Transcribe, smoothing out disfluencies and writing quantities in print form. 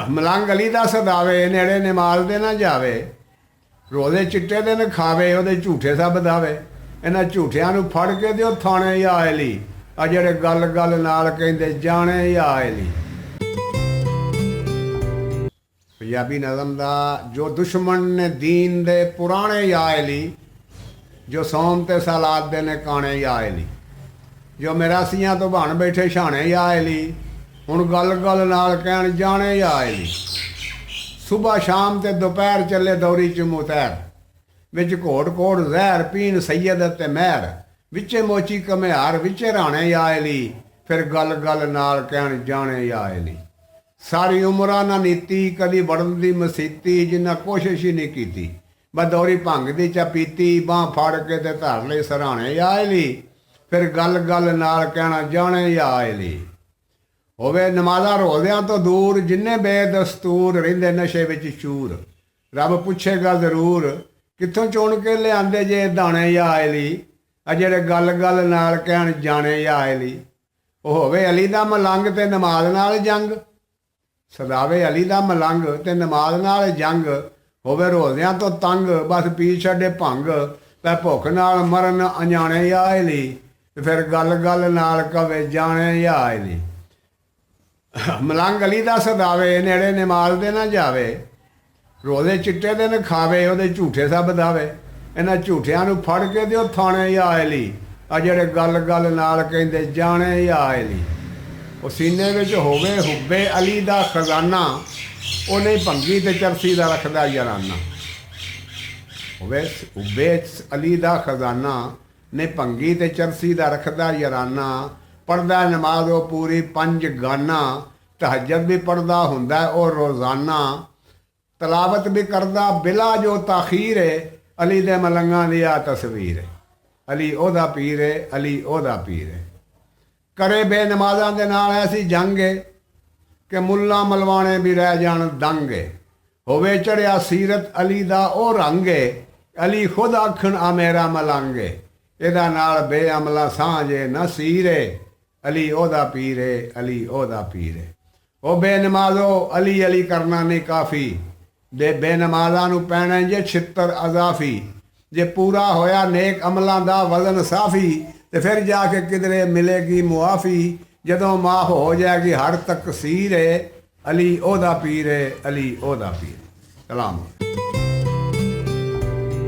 ਮਲੰਗ ਅਲੀ ਦਾ ਸਦਾਵੇ, ਨੇੜੇ ਨਿਮਾਲ ਦੇ ਨਾ ਜਾਵੇ। ਰੋਜ਼ੇ ਚਿੱਟੇ ਦਿਨ ਖਾਵੇ, ਉਹਦੇ ਝੂਠੇ ਸਭ ਦਾਵੇ। ਇਹਨਾਂ ਝੂਠਿਆਂ ਨੂੰ ਫੜ ਕੇ ਦਿਓ ਥਾਣੇ ਯਾ ਅਲੀ, ਆ ਜਿਹੜੇ ਗੱਲ ਗੱਲ ਨਾਲ ਕਹਿੰਦੇ ਜਾਣੇ ਯਾ ਅਲੀ। ਪੰਜਾਬੀ ਨਜ਼ਮ ਦਾ ਜੋ ਦੁਸ਼ਮਣ ਨੇ ਦੀਨ ਦੇ ਪੁਰਾਣੇ ਯਾ ਅਲੀ, ਜੋ ਸੌਮ ਤੇ ਸਾਲਾਤ ਦੇ ਨੇ ਕਾਣੇ ਯਾ ਅਲੀ, ਜੋ ਮਿਰਾਸੀਆਂ ਤੋਂ ਬਣ ਬੈਠੇ ਛਾਣੇ ਯਾ ਅਲੀ, ਹੁਣ ਗੱਲ ਗੱਲ ਨਾਲ ਕਹਿਣ ਜਾਣੇ ਯਾ ਅਲੀ। ਸੁਬਹ ਸ਼ਾਮ ਤੇ ਦੁਪਹਿਰ ਚੱਲੇ ਦੌਰੀ ਚ ਮੁਤੈਰ, ਵਿੱਚ ਘੋੜ ਘੋੜ ਜ਼ਹਿਰ ਪੀਣ ਸੈਯਦ ਅਤੇ ਮਹਿਰ, ਵਿੱਚੇ ਮੋਚੀ ਕਮਿਆਰ ਵਿੱਚੇ ਰਾਣੇ ਯਾ ਅਲੀ, ਫਿਰ ਗੱਲ ਗੱਲ ਨਾਲ ਕਹਿਣ ਜਾਣੇ ਯਾ ਅਲੀ। ਸਾਰੀ ਉਮਰਾਂ ਨਾ ਨੀਤੀ ਕਦੀ ਵੜਨ ਦੀ ਮਸੀਤੀ, ਜਿੰਨਾ ਕੋਸ਼ਿਸ਼ ਹੀ ਨਹੀਂ ਕੀਤੀ, ਬਦੌਰੀ ਭੰਗ ਦੀ ਚਾ ਪੀਤੀ, ਬਾਂਹ ਫੜ ਕੇ ਤੇ ਧਰ ਲਈ ਸਰਾਣੇ ਯਾ ਅਲੀ, ਫਿਰ ਗੱਲ ਗੱਲ ਨਾਲ ਕਹਿਣਾ ਜਾਣੇ ਯਾ ਅਲੀ। ਹੋਵੇ ਨਮਾਜ਼ਾਂ ਰੋਜ਼ਿਆਂ ਤੋਂ ਦੂਰ, ਜਿੰਨੇ ਬੇਦਸਤੂਰ ਰਹਿੰਦੇ ਨਸ਼ੇ ਵਿੱਚ ਚੂਰ, ਰੱਬ ਪੁੱਛੇਗਾ ਜ਼ਰੂਰ ਕਿੱਥੋਂ ਚੁਣ ਕੇ ਲਿਆਂਦੇ ਜੇ ਦਾਣੇ ਯਾ ਅਲੀ, ਆ ਜਿਹੜੇ ਗੱਲ ਗੱਲ ਨਾਲ ਕਹਿਣ ਜਾਣੇ ਯਾ ਅਲੀ। ਉਹ ਹੋਵੇ ਅਲੀ ਦਾ ਮਲੰਗ ਤੇ ਨਮਾਜ਼ ਨਾਲ ਜੰਗ, ਸਦਾਵੇ ਅਲੀ ਦਾ ਮਲੰਗ ਤੇ ਨਮਾਜ਼ ਨਾਲ ਜੰਗ, ਹੋਵੇ ਰੋਜ਼ਿਆਂ ਤੋਂ ਤੰਗ, ਬਸ ਪੀ ਛੱਡੇ ਭੰਗ, ਤੇ ਭੁੱਖ ਨਾਲ ਮਰਨ ਅਣਜਾਣੇ ਯਾ ਅਲੀ, ਤੇ ਫਿਰ ਗੱਲ ਗੱਲ ਨਾਲ ਕਵੇ ਜਾਣੇ ਯਾ ਅਲੀ। ਮਲੰਗ ਅਲੀ ਦਾ ਸਦਾਵੇ, ਨੇੜੇ ਨਿਮਾਲ ਦੇ ਨਾ ਜਾਵੇ। ਰੋਜ਼ੇ ਚਿੱਟੇ ਦਿਨ ਖਾਵੇ, ਉਹਦੇ ਝੂਠੇ ਸਭ ਦਾਵੇ। ਇਹਨਾਂ ਝੂਠਿਆਂ ਨੂੰ ਫੜ ਕੇ ਦਿਓ ਥਾਣੇ ਯਾ ਅਲੀ, ਆ ਜਿਹੜੇ ਗੱਲ ਗੱਲ ਨਾਲ ਕਹਿੰਦੇ ਜਾਣੇ ਯਾ ਅਲੀ। ਉਹ ਸੀਨੇ ਵਿੱਚ ਹੋਵੇ ਹੁੱਬੇ ਅਲੀ ਦਾ ਖਜ਼ਾਨਾ, ਉਹ ਨਹੀਂ ਭੰਗੀ ਤੇ ਚਰਸੀ ਦਾ ਰੱਖਦਾ ਯਾਰਾਨਾ। ਹੋਵੇ ਹੁੱਬੇ ਅਲੀ ਦਾ ਖਜ਼ਾਨਾ, ਨਹੀਂ ਭੰਗੀ ਤੇ ਚਰਸੀ ਦਾ ਰੱਖਦਾ ਯਾਰਾਨਾ। ਪੜ੍ਹਦਾ ਨਮਾਜ਼ ਉਹ ਪੂਰੀ 5 ਗਾਨਾ, ਤਹੱਜਦ ਵੀ ਪੜ੍ਹਦਾ ਹੁੰਦਾ ਉਹ ਰੋਜ਼ਾਨਾ। ਤਲਾਵਤ ਵੀ ਕਰਦਾ ਬਿਲਾ ਜੋ ਤਾਖੀਰ ਏ, ਅਲੀ ਦੇ ਮਲੰਗਾਂ ਦੀ ਆ ਤਸਵੀਰ ਏ। ਅਲੀ ਉਹਦਾ ਪੀਰ ਏ, ਅਲੀ ਉਹਦਾ ਪੀਰ ਏ। ਕਰੇ ਬੇਨਮਾਜ਼ਾਂ ਦੇ ਨਾਲ ਐਸੀ ਜੰਗ ਏ ਕਿ ਮੁੱਲਾ ਮਲਵਾਣੇ ਵੀ ਰਹਿ ਜਾਣ ਦੰਗ ਏ। ਹੋਵੇ ਚੜਿਆ ਸੀਰਤ ਅਲੀ ਦਾ ਉਹ ਰੰਗ ਏ, ਅਲੀ ਖੁਦ ਆਖਣ ਆ ਮੇਰਾ ਮਲੰਗ ਏ। ਇਹਦਾ ਨਾਲ ਬੇਅਮਲਾ ਸਾਂਝੇ ਨਾ ਸੀਰੇ, ਅਲੀ ਉਹਦਾ ਪੀਰ ਏ, ਅਲੀ ਉਹਦਾ ਪੀਰ ਏ। ਉਹ ਬੇਨਮਾਜ਼ੋ ਅਲੀ ਅਲੀ ਕਰਨਾ ਨਹੀਂ ਕਾਫੀ, ਦੇ ਬੇਨਮਾਜ਼ਾਂ ਨੂੰ ਪੈਣਾ ਜੇ ਛਿੱਤਰ ਅਜ਼ਾਫੀ। ਜੇ ਪੂਰਾ ਹੋਇਆ ਨੇਕ ਅਮਲਾਂ ਦਾ ਵਜ਼ਨ ਸਾਫੀ, ਤੇ ਫਿਰ ਜਾ ਕੇ ਕਿਧਰੇ ਮਿਲੇਗੀ ਮੁਆਫੀ। ਜਦੋਂ ਮਾਫ ਹੋ ਜਾਏਗੀ ਹਰ ਤਕਸੀਰ ਏ, ਅਲੀ ਉਹਦਾ ਪੀਰ ਏ, ਅਲੀ ਉਹਦਾ ਪੀਰ। ਸਲਾਮ।